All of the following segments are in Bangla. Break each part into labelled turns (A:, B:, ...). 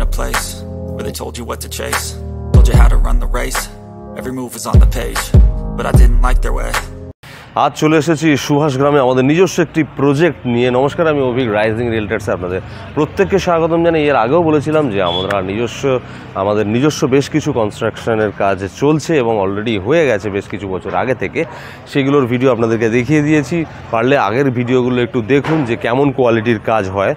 A: a place where they told you what to chase, told you how to run the race. Every move was on the page, but I didn't like their way.
B: আজ চলে এসেছি সুভাষ গ্রামে আমাদের নিজস্ব একটি প্রজেক্ট নিয়ে। নমস্কার, আমি অভিক, রাইজিং রিয়েলটার্সে আপনাদের প্রত্যেককে স্বাগতম জানাই। এর আগেও বলেছিলাম যে আমাদের নিজস্ব বেশ কিছু কনস্ট্রাকশনের কাজ চলছে এবং অলরেডি হয়ে গেছে বেশ কিছু বছর আগে থেকে। সেগুলোর ভিডিও আপনাদেরকে দেখিয়ে দিয়েছি। পারলে আগের ভিডিওগুলো একটু দেখুন যে কেমন কোয়ালিটির কাজ হয়।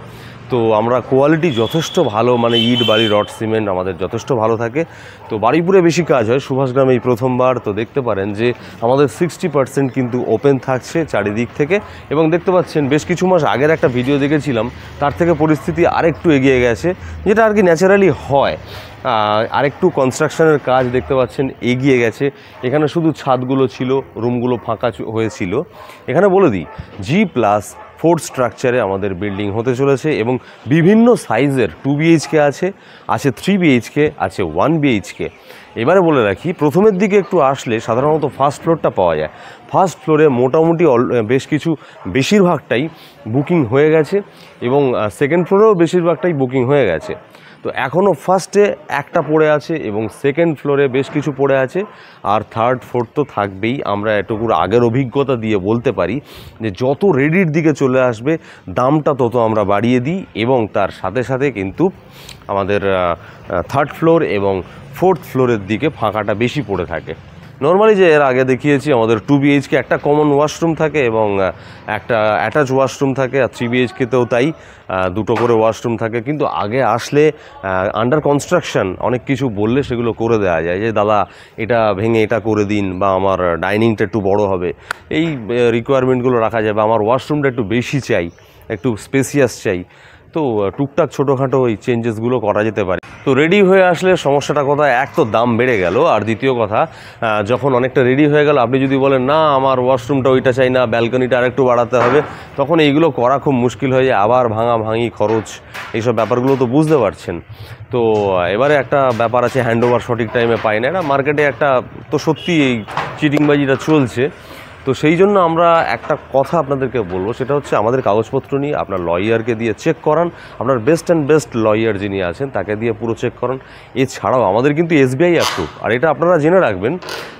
B: তো আমরা কোয়ালিটি যথেষ্ট ভালো, মানে ইট, বালি, রড, সিমেন্ট আমাদের যথেষ্ট ভালো থাকে। তো বারুইপুরে বেশি কাজ হয়, সুভাষগ্রামে এই প্রথমবার। তো দেখতে পারেন যে আমাদের 60% কিন্তু ওপেন থাকছে চারিদিক থেকে। এবং দেখতে পাচ্ছেন বেশ কিছু মাস আগের একটা ভিডিও দেখেছিলাম, তার থেকে পরিস্থিতি আরেকটু এগিয়ে গেছে, যেটা আর কি ন্যাচারালি হয়। আরেকটু কনস্ট্রাকশনের কাজ দেখতে পাচ্ছেন এগিয়ে গেছে। এখানে শুধু ছাদগুলো ছিল, রুমগুলো ফাঁকা হয়েছিল। এখানে বলে দিই G+4 স্ট্রাকচারে আমাদের বিল্ডিং হতে চলেছে এবং বিভিন্ন সাইজের 2 BHK আছে 3 BHK আছে 1 BHK। এবারে বলে রাখি, প্রথমের দিকে একটু আসলে সাধারণত ফার্স্ট ফ্লোরটা পাওয়া যায়। ফার্স্ট ফ্লোরে মোটামুটি বেশিরভাগটাই বুকিং হয়ে গেছে এবং সেকেন্ড ফ্লোরেও বেশিরভাগটাই বুকিং হয়ে গেছে। তো এখনও ফার্স্টে একটা পড়ে আছে এবং সেকেন্ড ফ্লোরে বেশ কিছু পড়ে আছে, আর থার্ড ফোর্থ তো থাকবেই। আমরা এটুকুর আগের অভিজ্ঞতা দিয়ে বলতে পারি যে যত রেডির দিকে চলে আসবে দামটা তত আমরা বাড়িয়ে দিই, এবং তার সাথে সাথে কিন্তু আমাদের থার্ড ফ্লোর এবং ফোর্থ ফ্লোরের দিকে ফাঁকাটা বেশি পড়ে থাকে। নর্মালি যে এর আগে দেখিয়েছি, আমাদের 2 BHK একটা কমন ওয়াশরুম থাকে এবং একটা অ্যাটাচ ওয়াশরুম থাকে, আর 3 BHKতেও তাই, দুটো করে ওয়াশরুম থাকে। কিন্তু আগে আসলে আন্ডার কনস্ট্রাকশন অনেক কিছু বললে সেগুলো করে দেওয়া যায়, যে দাদা এটা ভেঙে এটা করে দিন, বা আমার ডাইনিংটা একটু বড় হবে, এই রিকোয়ারমেন্টগুলো রাখা যায়, বা আমার ওয়াশরুমটা একটু বেশি চাই, একটু স্পেসিয়াস চাই। তো টুকটাক ছোটোখাটো ওই চেঞ্জেসগুলো করা যেতে পারে। তো রেডি হয়ে আসলে সমস্যাটা কোথায়? এক তো দাম বেড়ে গেল, আর দ্বিতীয় কথা, যখন অনেকটা রেডি হয়ে গেল আপনি যদি বলেন না আমার ওয়াশরুমটা ওইটা চাই না, ব্যালকনিটা আরেকটু বাড়াতে হবে, তখন এইগুলো করা খুব মুশকিল হয়ে যায়। আবার ভাঙি খরচ, এইসব ব্যাপারগুলো তো বুঝতে পারছেন। তো এবারে একটা ব্যাপার আছে, হ্যান্ডওভার সঠিক টাইমে পাই না। এটা মার্কেটে একটা তো সত্যি এই চিটিংবাজিটা চলছে। তো সেই জন্য আমরা একটা কথা আপনাদেরকে বলবো, সেটা হচ্ছে আমাদের কাগজপত্র নিয়ে আপনার লয়ারকে দিয়ে চেক করান। আপনার বেস্ট লয়ার যিনি আছেন তাকে দিয়ে পুরো চেক করান। এছাড়াও আমাদের কিন্তু SBI অ্যাপ্রুভ, আর এটা আপনারা জেনে রাখবেন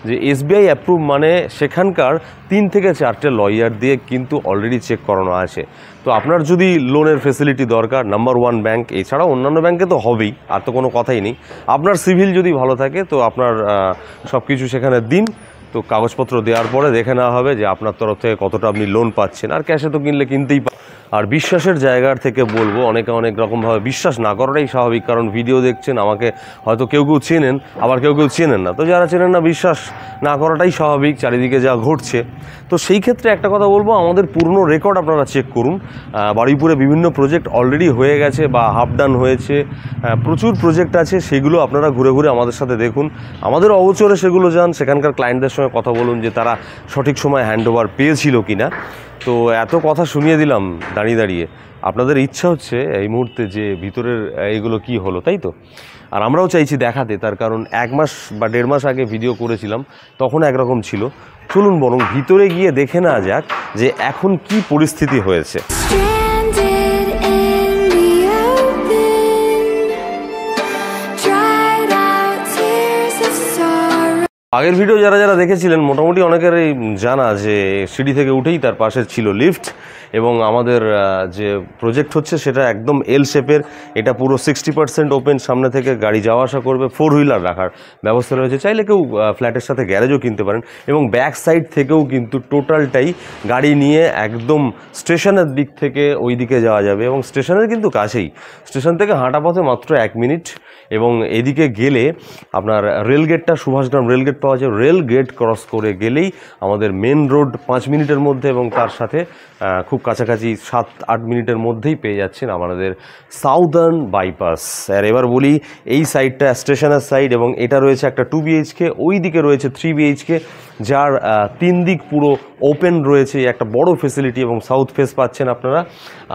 B: যে SBI অ্যাপ্রুভ মানে সেখানকার 3 থেকে 4টে লয়ার দিয়ে কিন্তু অলরেডি চেক করানো আছে। তো আপনার যদি লোনের ফেসিলিটি দরকার, নাম্বার 1 ব্যাংক, এছাড়াও অন্যান্য ব্যাংকে তো হবেই, আর তো কোনো কথাই নেই। আপনার সিভিল যদি ভালো থাকে তো আপনার সব কিছু সেখানে দিন। তো কাগজপত্র দেওয়ার পরে দেখে নেওয়া হবে যে আপনার তরফ থেকে কতটা আপনি লোন পাচ্ছেন। আর ক্যাশে তো কিনলে কিনতেই আর বিশ্বাসের জায়গার থেকে বলবো, অনেকে অনেক রকমভাবে বিশ্বাস না করাটাই স্বাভাবিক, কারণ ভিডিও দেখছেন, আমাকে হয়তো কেউ চেনেন, আবার কেউ চেনেন না। তো যারা চেনেন না, বিশ্বাস না করাটাই স্বাভাবিক, চারিদিকে যা ঘটছে। তো সেই ক্ষেত্রে একটা কথা বলবো, আমাদের পুরনো রেকর্ড আপনারা চেক করুন। বারুইপুরে বিভিন্ন প্রজেক্ট অলরেডি হয়ে গেছে বা হাফ ডান হয়েছে, প্রচুর প্রজেক্ট আছে, সেগুলো আপনারা ঘুরে ঘুরে আমাদের সাথে দেখুন। আমাদের অগোচরে সেগুলো যান, সেখানকার ক্লায়েন্টদের সঙ্গে কথা বলুন যে তারা সঠিক সময় হ্যান্ডওভার পেয়েছিল কিনা। তো এত কথা শুনিয়ে দিলাম দাঁড়িয়ে, আপনাদের ইচ্ছা হচ্ছে এই মুহূর্তে যে ভিতরের এইগুলো কি হলো, তাই তো? আর আমরাও চাইছি দেখাতে, তার কারণ 1 মাস বা 1.5 মাস আগে ভিডিও করেছিলাম, তখন একরকম ছিল। চলুন বরং ভিতরে গিয়ে দেখে নেওয়া যাক যে এখন কি পরিস্থিতি হয়েছে। আগের ভিডিও যারা দেখেছিলেন মোটামুটি অনেকেরই জানা যে সিঁড়ি থেকে উঠেই তার পাশে ছিল লিফট, এবং আমাদের যে প্রজেক্ট হচ্ছে সেটা একদম এল শেপের। এটা পুরো 60% ওপেন, সামনে থেকে গাড়ি যাওয়া আসা করবে, 4 হুইলার রাখার ব্যবস্থা রয়েছে। চাইলে কেউ ফ্ল্যাটের সাথে গ্যারেজও কিনতে পারেন, এবং ব্যাক সাইড থেকেও কিন্তু টোটালটাই গাড়ি নিয়ে একদম স্টেশনের দিক থেকে ওই দিকে যাওয়া যাবে, এবং স্টেশনের কিন্তু কাছেই, স্টেশন থেকে হাঁটা পথে মাত্র 1 মিনিট। এবং এদিকে গেলে আপনার রেলগেটটা, সুভাষগ্রাম রেলগেট পাওয়া যায়, রেল গেট ক্রস করে গেলেই আমাদের মেন রোড 5 মিনিটের মধ্যে, এবং তার সাথে খুব কাছাকাছি 7-8 মিনিটের মধ্যেই পেয়ে যাচ্ছেন আমাদের সাউদার্ন বাইপাস। আর এবার বলি, এই সাইডটা স্টেশনের সাইড, এবং এটা রয়েছে একটা 2 BHK, ওই দিকে রয়েছে 3 BHK, যার 3 দিক পুরো ওপেন রয়েছে, একটা বড় ফেসিলিটি, এবং সাউথ ফেস পাচ্ছেন আপনারা।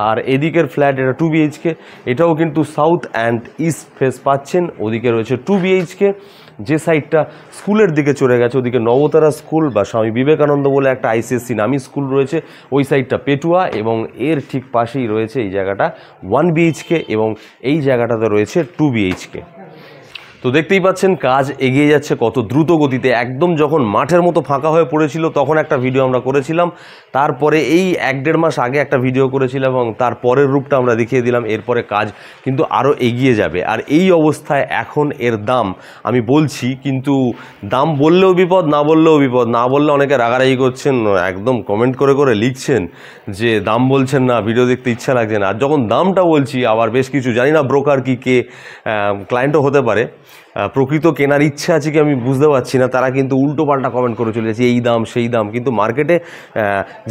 B: আর এদিকের ফ্ল্যাট, এটা 2 BHK, এটাও কিন্তু সাউথ অ্যান্ড ইস্ট ফেস পাচ্ছেন। ওদিকে রয়েছে 2 BHK, যে সাইডটা স্কুলের দিকে চলে গেছে, ওদিকে নবতারা স্কুল বা স্বামী বিবেকানন্দ বলে একটা আইসিএসসি নামী স্কুল রয়েছে, ওই সাইডটা পেটুয়া, এবং এর ঠিক পাশেই রয়েছে এই জায়গাটা 1 BHK এবং এই জায়গাটাতে রয়েছে 2 BHK। তো দেখতেই পাচ্ছেন কাজ এগিয়ে যাচ্ছে কত দ্রুত গতিতে। একদম যখন মাঠের মতো ফাঁকা হয়ে পড়েছিল তখন একটা ভিডিও আমরা করেছিলাম, তারপরে এই 1-1.5 মাস আগে একটা ভিডিও করেছিলাম এবং তার পরের রূপটা আমরা দেখিয়ে দিলাম। এরপরে কাজ কিন্তু আরও এগিয়ে যাবে। আর এই অবস্থায় এখন এর দাম আমি বলছি, কিন্তু দাম বললেও বিপদ, না বললেও বিপদ। না বললে অনেকে রাগারাগি করছেন, একদম কমেন্ট করে করে লিখছেন যে দাম বলছেন না, ভিডিও দেখতে ইচ্ছা লাগছে না। আর যখন দামটা বলছি আবার বেশ কিছু, জানি না ব্রোকার কি কে ক্লায়েন্টও হতে পারে, প্রকৃত কেনার ইচ্ছা আছে কি আমি বুঝতে পারছি না, তারা কিন্তু উল্টো পাল্টা কমেন্ট করে চলে যাচ্ছে এই দাম সেই দাম। কিন্তু মার্কেটে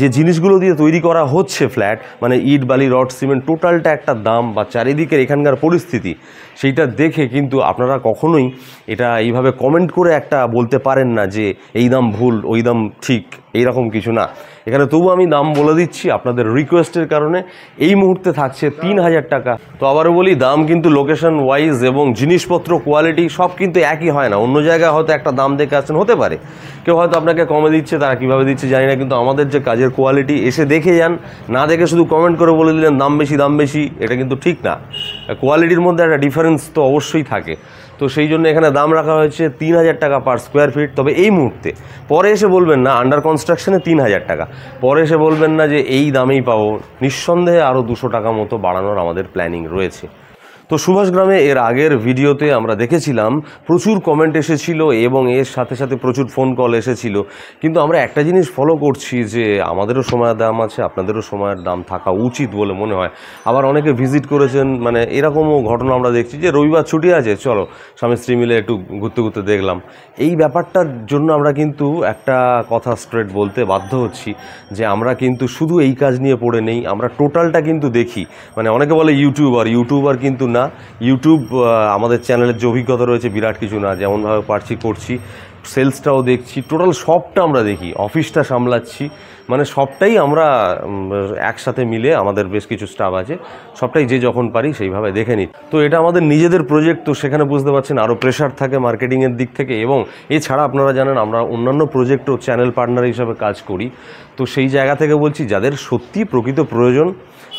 B: যে জিনিসগুলো দিয়ে তৈরি করা হচ্ছে ফ্ল্যাট, মানে ইট বালি রড সিমেন্ট, টোটালটা একটা দাম বা চারিদিকের এখানকার পরিস্থিতি, সেইটা দেখে কিন্তু আপনারা কখনোই এটা এইভাবে কমেন্ট করে একটা বলতে পারেন না যে এই দাম ভুল ওই দাম ঠিক, এইরকম কিছু না। এখানে তবু আমি দাম বলে দিচ্ছি আপনাদের রিকোয়েস্টের কারণে। এই মুহূর্তে থাকছে 3000 টাকা। তো আবারও বলি, দাম কিন্তু লোকেশন ওয়াইজ এবং জিনিসপত্র কোয়ালিটি সব কিন্তু একই হয় না। অন্য জায়গায় হয়তো একটা দাম দেখে আসছেন, হতে পারে কেউ হয়তো আপনাকে কমে দিচ্ছে, তারা কীভাবে দিচ্ছে জানি না, কিন্তু আমাদের যে কাজের কোয়ালিটি এসে দেখে যান, না দেখে শুধু কমেন্ট করে বলে দিলেন দাম বেশি, এটা কিন্তু ঠিক না। কোয়ালিটির মধ্যে একটা ডিফারেন্স তো অবশ্যই থাকে। তো সেই জন্য এখানে দাম রাখা হয়েছে 3000 টাকা পার স্কোয়ার ফিট। তবে এই মুহূর্তে, পরে এসে বলবেন না আন্ডার কনস্ট্রাকশনে 3000 টাকা, পরে এসে বলবেন না যে এই দামেই পাবো। নিঃসন্দেহে আরও 200 টাকা মতো বাড়ানোর আমাদের প্ল্যানিং রয়েছে। তো সুভাষগ্রামে এর আগের ভিডিওতে আমরা দেখেছিলাম প্রচুর কমেন্ট এসেছিল এবং এর সাথে সাথে প্রচুর ফোন কল এসেছিল। কিন্তু আমরা একটা জিনিস ফলো করছি যে আমাদেরও সময়ের দাম আছে, আপনাদেরও সময়ের দাম থাকা উচিত বলে মনে হয়। আবার অনেকে ভিজিট করেছেন, মানে এরকমও ঘটনা আমরা দেখছি যে রবিবার ছুটি আছে, চলো স্বামী স্ত্রী মিলে একটু ঘুরতে ঘুরতে দেখলাম। এই ব্যাপারটার জন্য আমরা কিন্তু একটা কথা স্ট্রেট বলতে বাধ্য হচ্ছি যে আমরা কিন্তু শুধু এই কাজ নিয়ে পড়ে নেই, আমরা টোটালটা কিন্তু দেখি। মানে অনেকে বলে ইউটিউবার কিন্তু না। ইউটিউব আমাদের চ্যানেলের যে অভিজ্ঞতা রয়েছে বিরাট কিছু না, যেমনভাবে পারছি করছি, সেলসটাও দেখছি, টোটাল সবটা আমরা দেখি, অফিসটা সামলাচ্ছি, মানে সবটাই আমরা একসাথে মিলে, আমাদের বেশ কিছু স্টাফ আছে, সবটাই যে যখন পারি সেইভাবে দেখে নিই। তো এটা আমাদের নিজেদের প্রজেক্ট, তো সেখানে বুঝতে পারছেন আরও প্রেশার থাকে মার্কেটিংয়ের দিক থেকে। এবং এছাড়া আপনারা জানেন আমরা অন্যান্য প্রজেক্টও চ্যানেল পার্টনার হিসাবে কাজ করি। তো সেই জায়গা থেকে বলছি, যাদের সত্যি প্রকৃত প্রয়োজন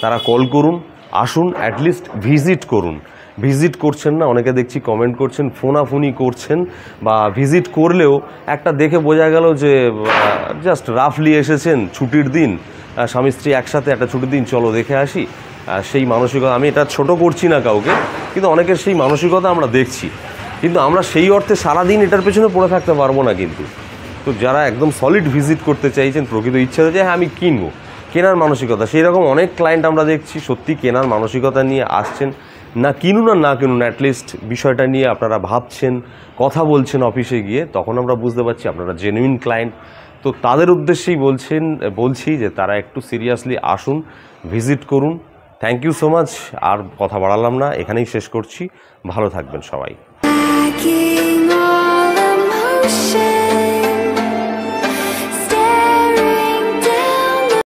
B: তারা কল করুন, আসুন, অ্যাটলিস্ট ভিজিট করুন। ভিজিট করছেন না, অনেকে দেখছি কমেন্ট করছেন, ফোনাফুনি করছেন, বা ভিজিট করলেও একটা দেখে বোঝা গেল যে জাস্ট রাফলি এসেছেন ছুটির দিন, স্বামী স্ত্রী একসাথে একটা ছুটির দিন চলো দেখে আসি, সেই মানসিকতা। আমি এটা ছোট করছি না কাউকে, কিন্তু অনেকের সেই মানসিকতা আমরা দেখছি। কিন্তু আমরা সেই অর্থে সারাদিন এটার পেছনে পড়ে থাকতে পারবো না কিন্তু। তো যারা একদম সলিড ভিজিট করতে চাইছেন, প্রকৃত ইচ্ছা যে হ্যাঁ আমি কিনবো, কেনার মানসিকতা, সেই রকম অনেক ক্লায়েন্ট আমরা দেখছি সত্যি কেনার মানসিকতা নিয়ে আসছেন। না কিনুন আর না কিনুন, অ্যাটলিস্ট বিষয়টা নিয়ে আপনারা ভাবছেন, কথা বলছেন অফিসে গিয়ে, তখন আমরা বুঝতে পারছি আপনারা জেনুইন ক্লায়েন্ট। তো তাদের উদ্দেশ্যেই বলছি যে তারা একটু সিরিয়াসলি আসুন, ভিজিট করুন। Thank you so much. আর কথা বাড়ালাম না, এখানেই শেষ করছি। ভালো থাকবেন সবাই।